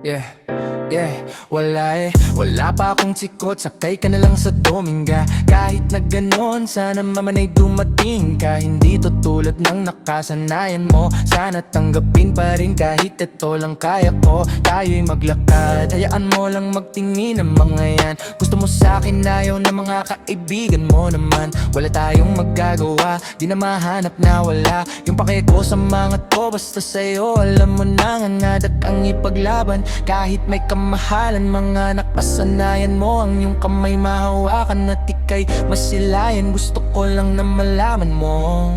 Yeah, wala pa akong sikot, sakay ka na lang sa Dominga. Kahit na ganon, sana maman ay dumating ka. Hindi to tulad ng nakasanayan mo, sana tanggapin pa rin kahit ito lang kaya ko. Tayo'y maglakad, hayaan mo lang magtingin ng mga yan. Gusto mo sa'kin, ayaw ng mga kaibigan mo naman. Wala tayong magagawa, di na mahanap na wala yung pake ko sa mga to, basta sa'yo alam mo na nga ang ipaglaban. Kahit may kamahalan, mga nakasanayan mo, ang iyong kamay mahawakan at ika'y masilayan. Gusto ko lang na malaman mo,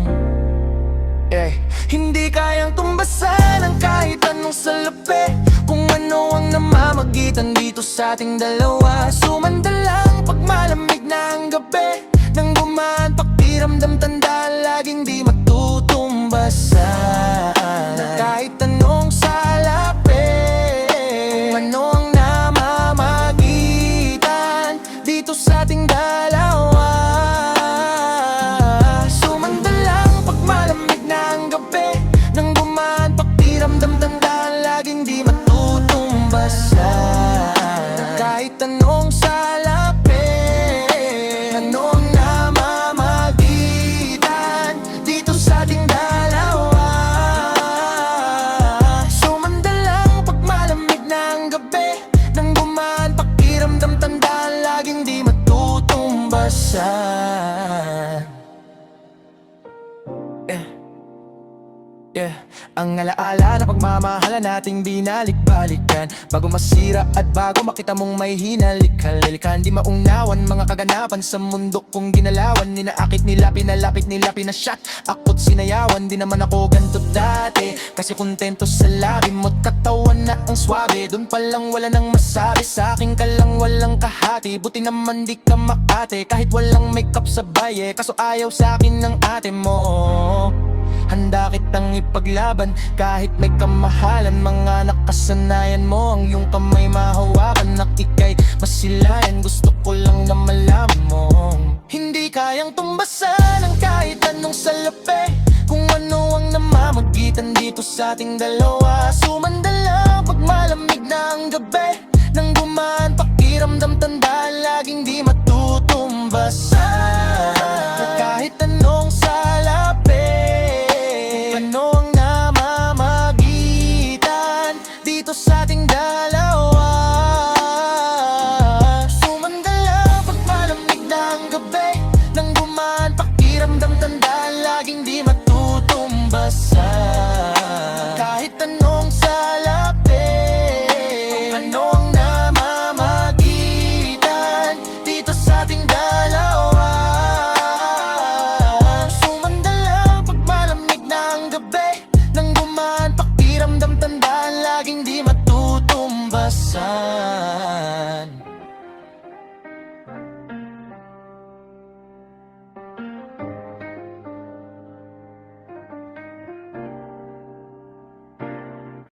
hindi kayang tumbasan ang kahit anong salapi. Kung ano ang namamagitan dito sa ating dalawa. Sumanda lang pag malamig na ang gabi, nang gumaan pakiramdam, tanda laging di matutumbasan. Kahit anong salapi, kung ano ang namamagitan dito sa ating dalawa. Sumanda lang pag malamig na ang gabi, nang gumaan pakiramdam, tanda laging di matutumbasan. Kahit anong salapi, ano ang namamagitan dito sa ating dalawa. Sumanda lang pag malamig na ang gabi, nang gumaan pakiramdam, tanda laging di matutumbasan. Ang alaala na pagmamahala nating binalik-balikan, bago masira at bago makita mong may hinalik-halikan. Di maungnawan mga kaganapan sa mundo kong ginalawan. Ninaakit nila, pinalapit nila, pinashot ako't sinayawan. Di naman ako ganito dati, kasi kontento sa labi mo't katawan na ang swabe. Dun palang wala nang masabi, sa akin ka lang walang kahati. Buti naman di ka maate, kahit walang makeup sa baye. Kaso ayaw sa akin ng ate mo. Handa kitang ipaglaban kahit may kamahalan, mga nakasanayan mo, ang iyong kamay mahawakan at ika'y masilayan. Gusto ko lang na malaman mo, hindi kayang tumbasan ang kahit anong salapi. Kung ano ang namamagitan dito sa ating dalawa. Sumanda lang pag malamig na ang gabi, nang gumaan pakiramdam, tanda laging di matutumbasan. Kahit anong salapi, ano ang namamagitan dito sa ating dalawa. Sumanda lang pag malamig na ang gabi, nang gumaan pakiramdam, tanda laging di matutumbasan. Kahit anong sa